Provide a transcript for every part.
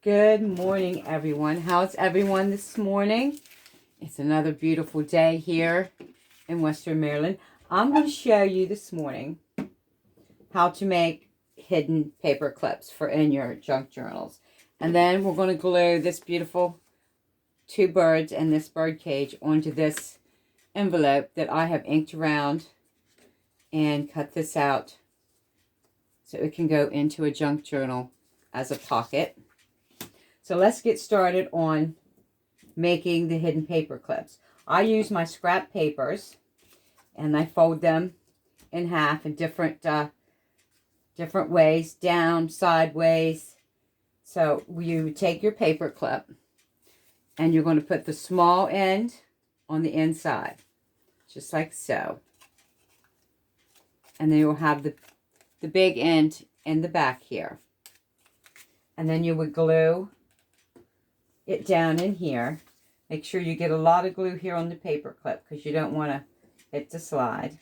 Good morning, everyone. How's everyone this morning? It's another beautiful day here in Western Maryland. I'm going to show you this morning how to make hidden paper clips for in your junk journals. And then we're going to glue this beautiful two birds and this bird cage onto this envelope that I have inked around and cut this out so it can go into a junk journal as a pocket. So let's get started on making the hidden paper clips. I use my scrap papers and I fold them in half in different ways, down, sideways. So you take your paper clip and you're going to put the small end on the inside, just like so. And then you'll have the big end in the back here. And then you would glue it down in here. Make sure you get a lot of glue here on the paper clip because you don't want it to slide.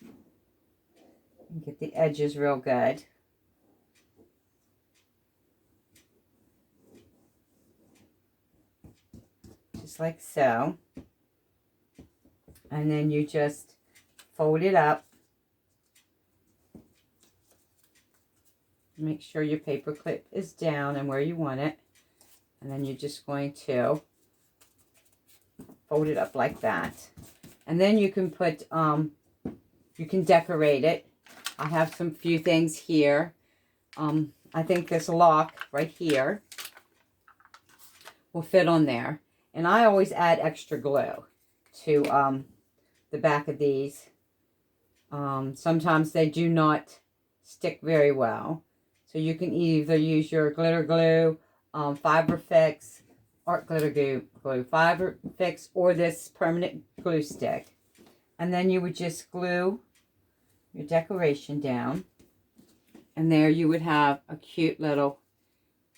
And get the edges real good. Just like so. And then you just fold it up. Make sure your paper clip is down and where you want it. And then you're just going to fold it up like that. And then you can put, you can decorate it. I have some few things here. I think this lock right here will fit on there. And I always add extra glue to the back of these. Sometimes they do not stick very well. So you can either use your glitter glue, Fiber Fix, art glitter glue, Fiber Fix, or this permanent glue stick. And then you would just glue your decoration down. And there you would have a cute little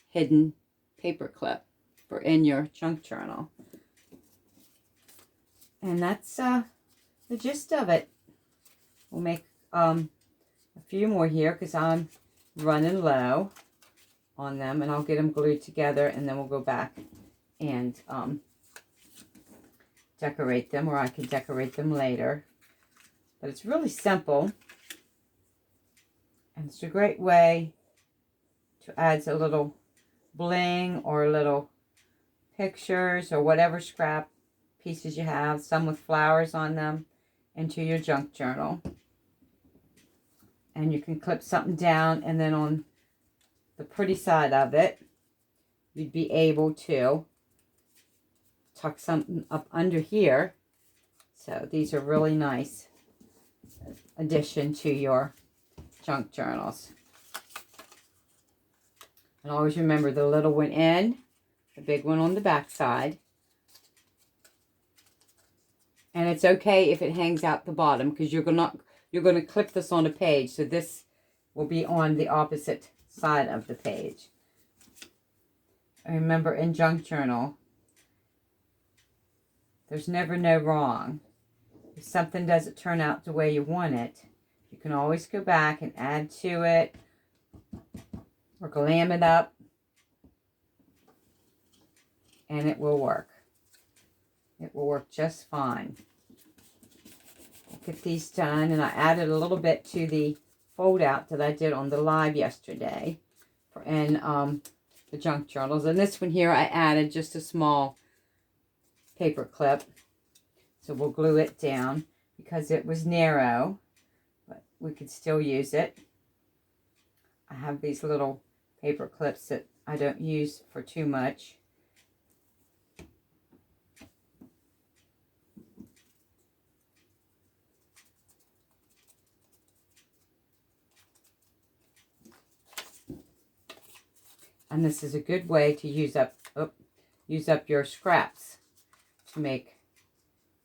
hidden paper clip for in your junk journal. And that's the gist of it. We'll make a few more here because I'm running low on them, and I'll get them glued together, and then we'll go back and decorate them, or I can decorate them later. But it's really simple, and it's a great way to add a little bling or little pictures or whatever scrap pieces you have, some with flowers on them, into your junk journal. And you can clip something down, and then on the pretty side of it, you'd be able to tuck something up under here. So these are really nice addition to your junk journals. And always remember the little one in, the big one on the back side. And it's okay if it hangs out the bottom because you're going to clip this on a page. So this will be on the opposite side of the page. And remember, in junk journal, there's never no wrong. If something doesn't turn out the way you want it, you can always go back and add to it or glam it up, and it will work. It will work just fine. Get these done, and I added a little bit to the fold out that I did on the live yesterday for in the junk journals. And this one here I added just a small paper clip, so we'll glue it down because it was narrow, but we could still use it. I have these little paper clips that I don't use for too much. And this is a good way to use up your scraps to make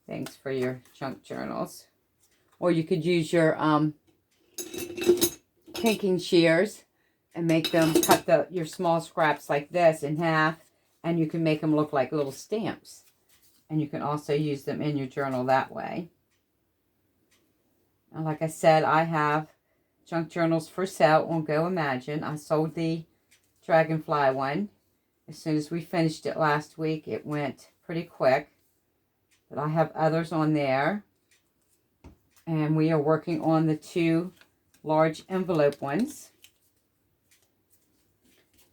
things for your junk journals. Or you could use your pinking shears and make them cut your small scraps like this in half, and you can make them look like little stamps. And you can also use them in your journal that way. And like I said, I have junk journals for sale on Go Imagine. I sold the dragonfly one. As soon as we finished it last week, it went pretty quick. But I have others on there. And we are working on the 2 large envelope ones.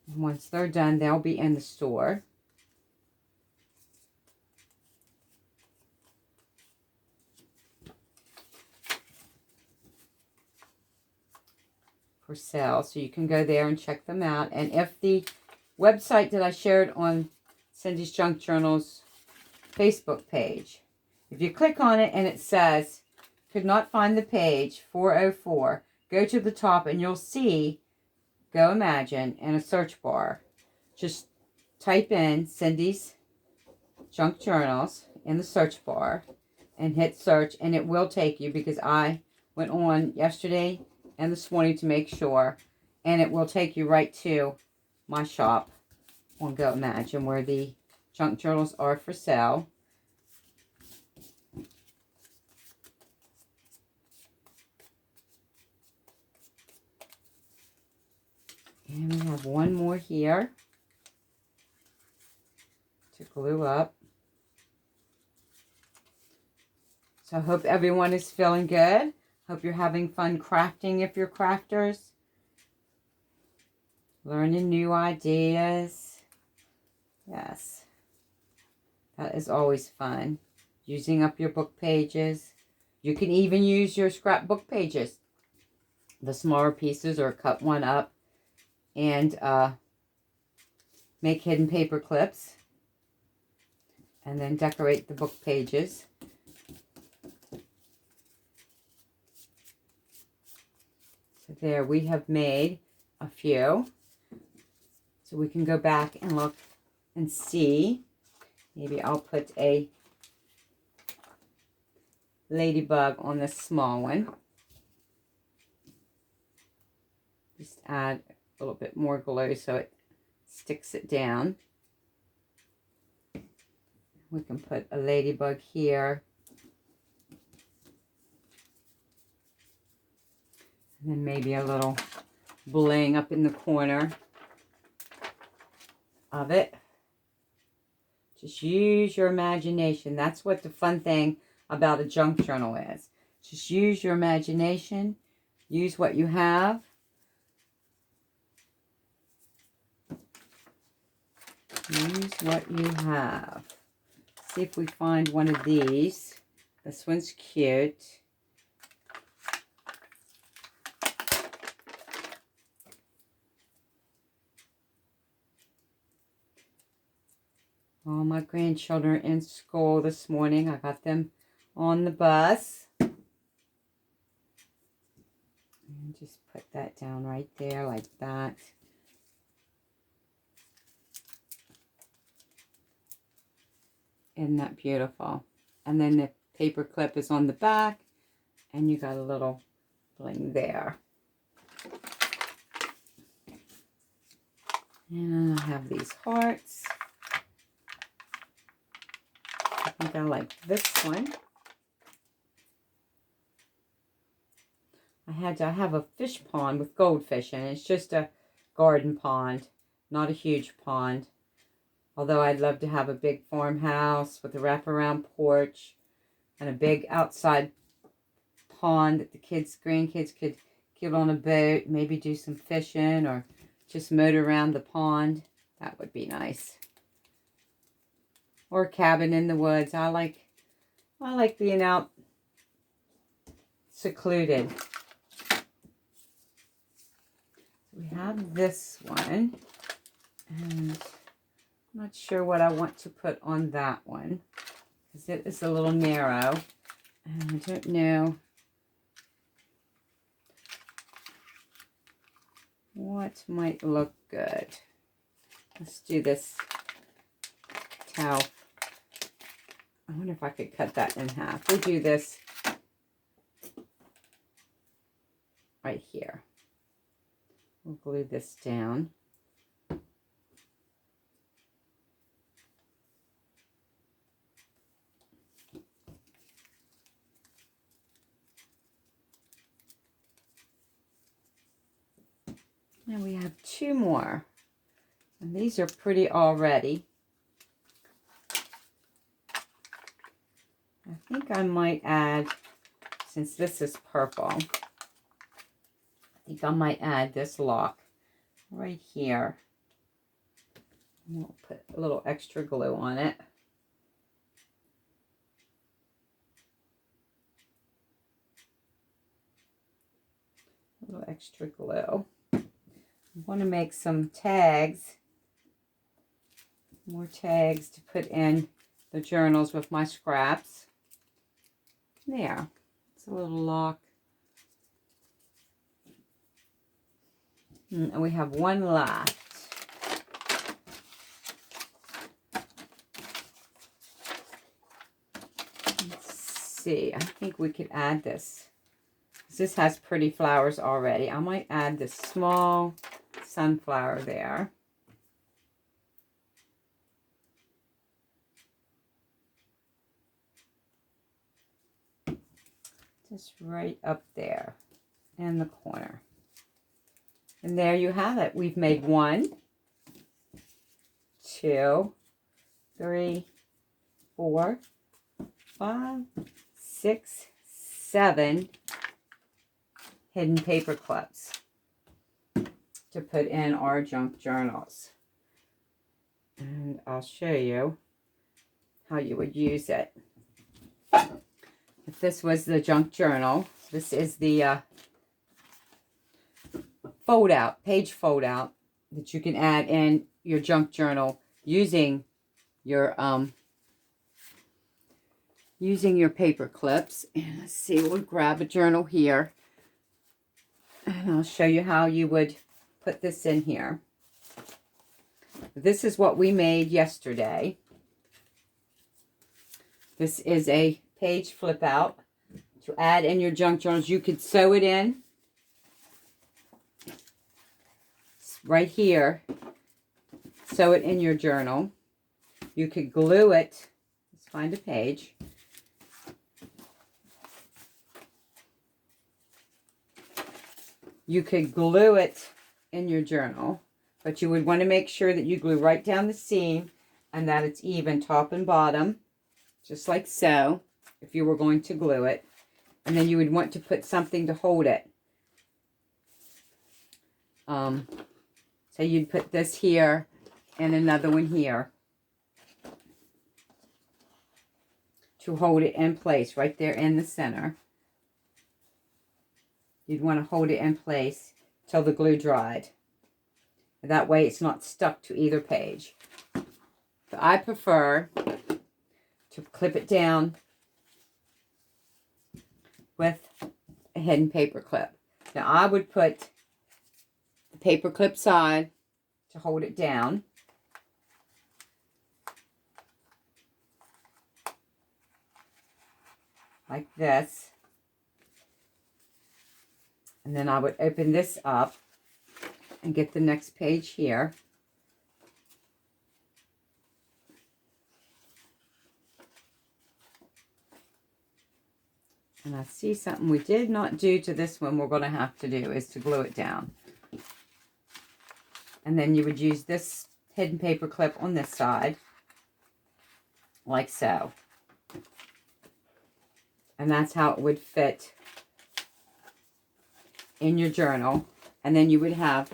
And once they're done, they'll be in the store. For sale, so you can go there and check them out. And if the website that I shared on Cindy's Junk Journal's Facebook page, if you click on it and it says could not find the page 404, go to the top and you'll see Go Imagine in a search bar. Just type in Cindy's Junk Journals in the search bar and hit search, and it will take you, because I went on yesterday and this morning to make sure, and it will take you right to my shop on Go Imagine where the junk journals are for sale. And we have one more here to glue up. So I hope everyone is feeling good. Hope you're having fun crafting if you're crafters. Learning new ideas. Yes. That is always fun. Using up your book pages. You can even use your scrapbook pages. The smaller pieces, or cut one up and make hidden paper clips. And then decorate the book pages. So there, we have made a few. So we can go back and look and see. Maybe I'll put a ladybug on this small one. Just add a little bit more glue so it sticks it down. We can put a ladybug here. And then maybe a little bling up in the corner of it. Just use your imagination. That's what the fun thing about a junk journal is. Just use your imagination. Use what you have. Use what you have. See if we find one of these. This one's cute. All my grandchildren are in school this morning. I got them on the bus. And just put that down right there like that. Isn't that beautiful? And then the paper clip is on the back. And you got a little bling there. And I have these hearts. I think I like this one. I have a fish pond with goldfish in it. It's just a garden pond, not a huge pond. Although I'd love to have a big farmhouse with a wraparound porch and a big outside pond that the grandkids could get on a boat, maybe do some fishing or just motor around the pond. That would be nice. Or a cabin in the woods. I like being out secluded. We have this one, and I'm not sure what I want to put on that one because it is a little narrow, and I don't know what might look good. Let's do this towel. I wonder if I could cut that in half. We'll do this right here. We'll glue this down. And we have 2 more. And these are pretty already. I think I might add, since this is purple, I think I might add this lock right here. And we'll put a little extra glue on it. A little extra glue. I want to make some tags, more tags to put in the journals with my scraps. There, it's a little lock. And we have one left. Let's see, I think we could add this. This has pretty flowers already. I might add this small sunflower there. Just right up there in the corner. And there you have it. We've made 1, 2, 3, 4, 5, 6, 7 hidden paper clips to put in our junk journals. And I'll show you how you would use it. If this was the junk journal, this is the fold out, page fold out that you can add in your junk journal using your paper clips. And let's see, we'll grab a journal here and I'll show you how you would put this in here. This is what we made yesterday. This is a page flip out to add in your junk journals. You could sew it in right here, sew it in your journal. You could glue it. Let's find a page. You could glue it in your journal, but you would want to make sure that you glue right down the seam and that it's even top and bottom, just like so, if you were going to glue it. And then you would want to put something to hold it. So you'd put this here and another one here to hold it in place right there in the center. You'd want to hold it in place till the glue dried. That way it's not stuck to either page. But I prefer to clip it down with a hidden paper clip. Now I would put the paper clip side to hold it down. Like this. And then I would open this up and get the next page here. And I see something we did not do to this one we're going to have to do is to glue it down. And then you would use this hidden paper clip on this side, like so. And that's how it would fit in your journal. And then you would have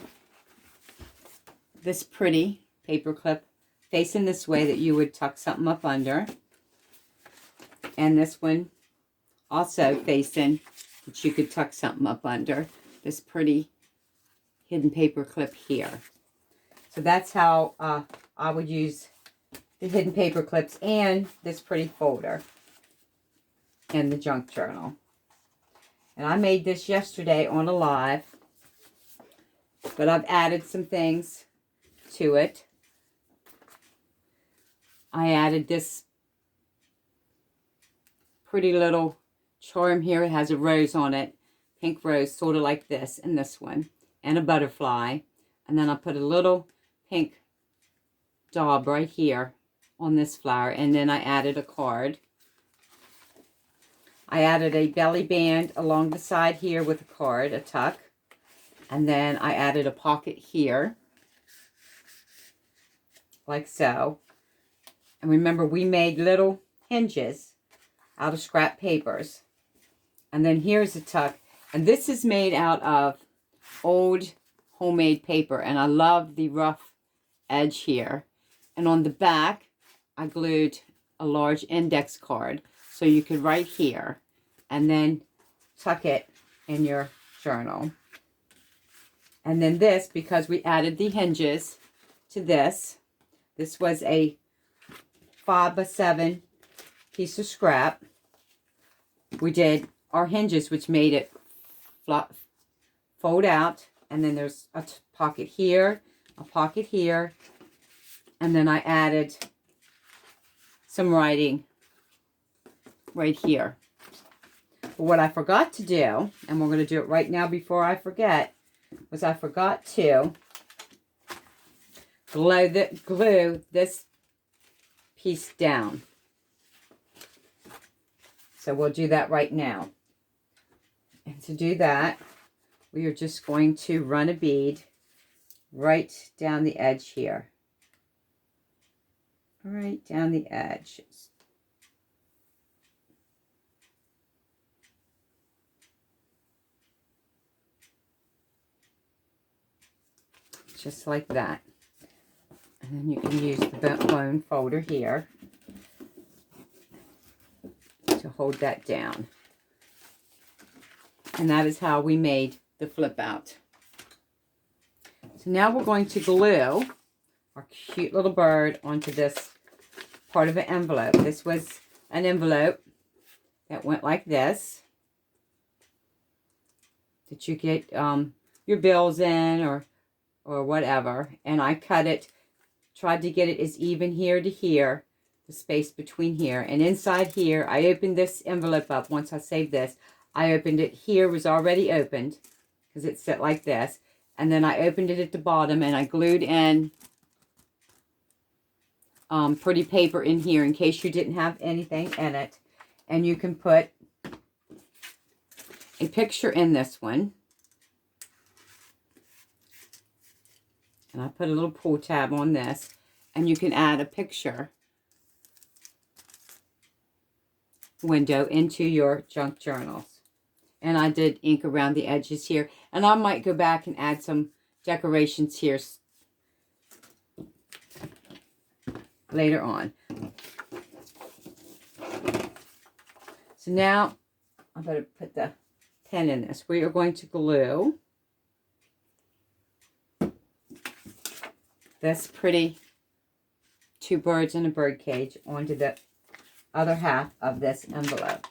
this pretty paper clip facing this way that you would tuck something up under. And this one also facing that you could tuck something up under. This pretty hidden paper clip here. So that's how I would use the hidden paper clips and this pretty folder in the junk journal. And I made this yesterday on a live, but I've added some things to it. I added this pretty little charm here. It has a rose on it, pink rose, sort of like this, and this one, and a butterfly. And then I put a little pink daub right here on this flower, and then I added a card. I added a belly band along the side here with a card, a tuck. And then I added a pocket here. like so. And remember, we made little hinges out of scrap papers. And then here's the tuck. And this is made out of old homemade paper. And I love the rough edge here. And on the back, I glued a large index card. So you could write here. And then tuck it in your journal. And then this, because we added the hinges to this. This was a 5x7 piece of scrap. We did our hinges, which made it fold out. And then there's a pocket here, a pocket here. And then I added some writing right here. But what I forgot to do, and we're going to do it right now before I forget, was I forgot to glue this piece down. So we'll do that right now. And to do that, we are just going to run a bead right down the edge here. Right down the edge. Just like that. And then you can use the bone folder here to hold that down. And that is how we made the flip out. So now we're going to glue our cute little bird onto this part of an envelope. This was an envelope that went like this, that you get your bills in or whatever. And I cut it, tried to get it as even here to here, the space between here. And inside here, I opened this envelope up. Once I saved this, I opened it here, was already opened, because it sit like this. And then I opened it at the bottom, and I glued in pretty paper in here in case you didn't have anything in it. And you can put a picture in this one. And I put a little pull tab on this. And you can add a picture window into your junk journals. And I did ink around the edges here. And I might go back and add some decorations here later on. So now I'm going to put the pen in this. We are going to glue this pretty two birds in a bird cage onto the other half of this envelope.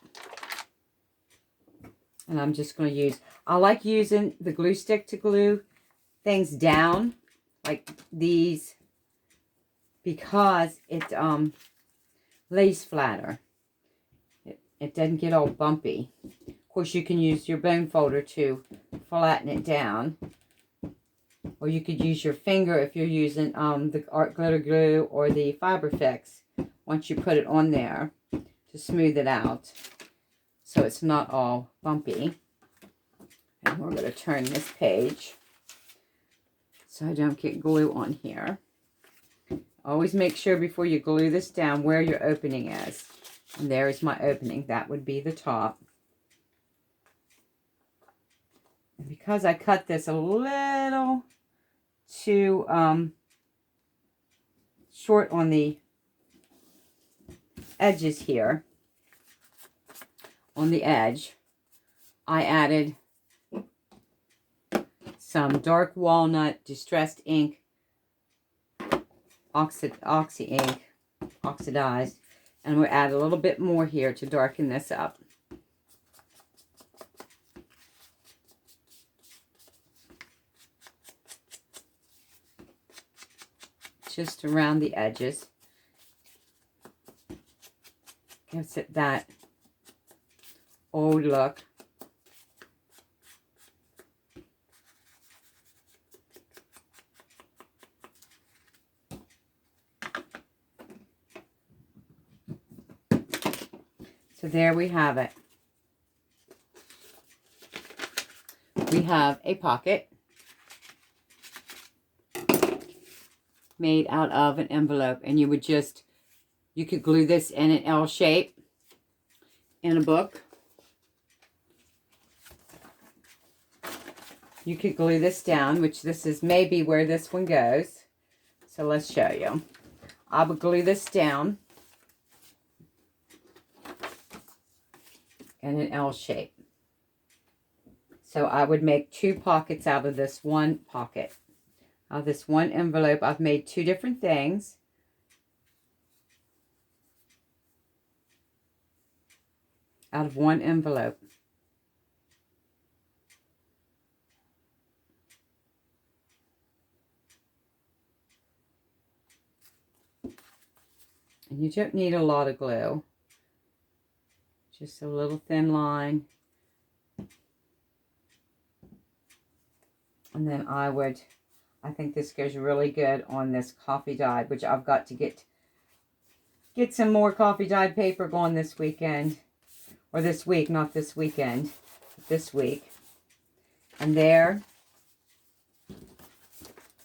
And I'm just going to use, I like using the glue stick to glue things down like these because it lays flatter. It doesn't get all bumpy. Of course, you can use your bone folder to flatten it down. Or you could use your finger if you're using the art glitter glue or the fiber fix once you put it on there to smooth it out so it's not all bumpy. And we're going to turn this page so I don't get glue on here. Always make sure before you glue this down where your opening is. And there is my opening. That would be the top. And because I cut this a little too short on the edges here, on the edge, I added some dark walnut distressed ink, oxy ink, oxidized, and we'll add a little bit more here to darken this up. Just around the edges. Gives it that old look. So there we have it. We have a pocket. made out of an envelope. And you would just, you could glue this in an L shape in a book. You could glue this down, which this is maybe where this one goes. So let's show you. I would glue this down in an L shape. So I would make 2 pockets out of this one pocket. Out of this one envelope, I've made 2 different things. Out of one envelope. And you don't need a lot of glue. Just a little thin line. And then I think this goes really good on this coffee dyed, which I've got to get some more coffee dyed paper going this weekend. Or this week, not this weekend. This week. And there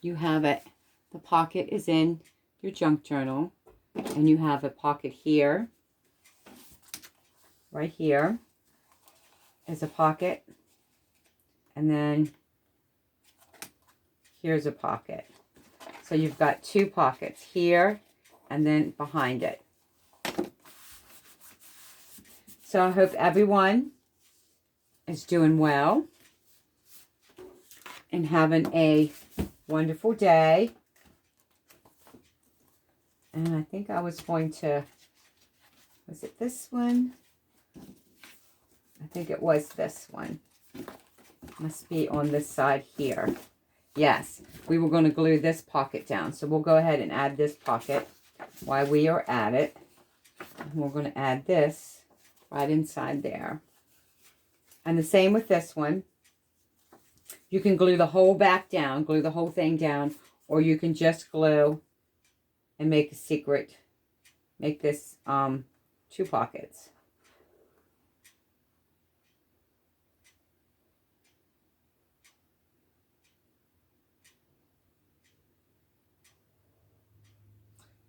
you have it. The pocket is in your junk journal. And you have a pocket here. Right here is a pocket. And then here's a pocket. So you've got 2 pockets here and then behind it. So I hope everyone is doing well and having a wonderful day. And I think I was going to, was it this one? I think it was this one. Must be on this side here. Yes, we were going to glue this pocket down. So we'll go ahead and add this pocket while we are at it. And we're going to add this right inside there. And the same with this one. You can glue the whole back down, glue the whole thing down, or you can just glue and make a secret, make this 2 pockets.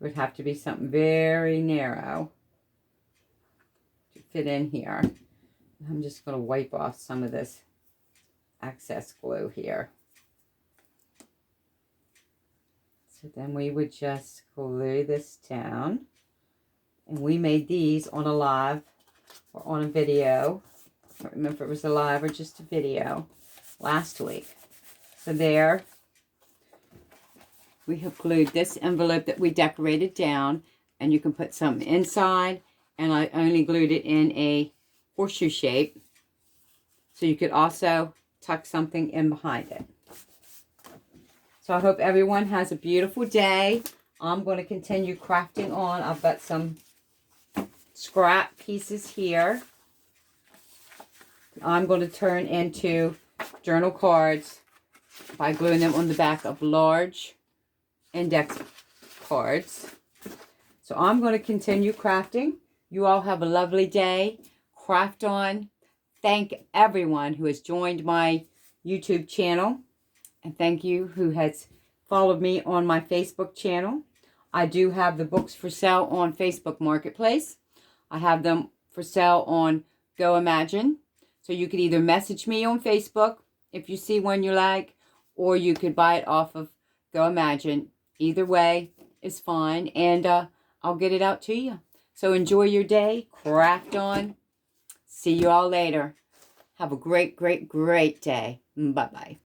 It would have to be something very narrow to fit in here. I'm just going to wipe off some of this excess glue here. So then we would just glue this down. And we made these on a live or on a video. I don't remember if it was a live or just a video last week. So there we have glued this envelope that we decorated down. And you can put something inside. And I only glued it in a horseshoe shape. So you could also tuck something in behind it. So I hope everyone has a beautiful day. I'm going to continue crafting on. I've got some scrap pieces here. I'm going to turn into journal cards by gluing them on the back of large index cards. So I'm going to continue crafting. You all have a lovely day. Craft on. Thank everyone who has joined my YouTube channel. And thank you who has followed me on my Facebook channel. I do have the books for sale on Facebook Marketplace. I have them for sale on Go Imagine. So you could either message me on Facebook if you see one you like, or you could buy it off of Go Imagine. Either way is fine, and I'll get it out to you. So enjoy your day. Craft on. See you all later. Have a great, great, great day. Bye-bye.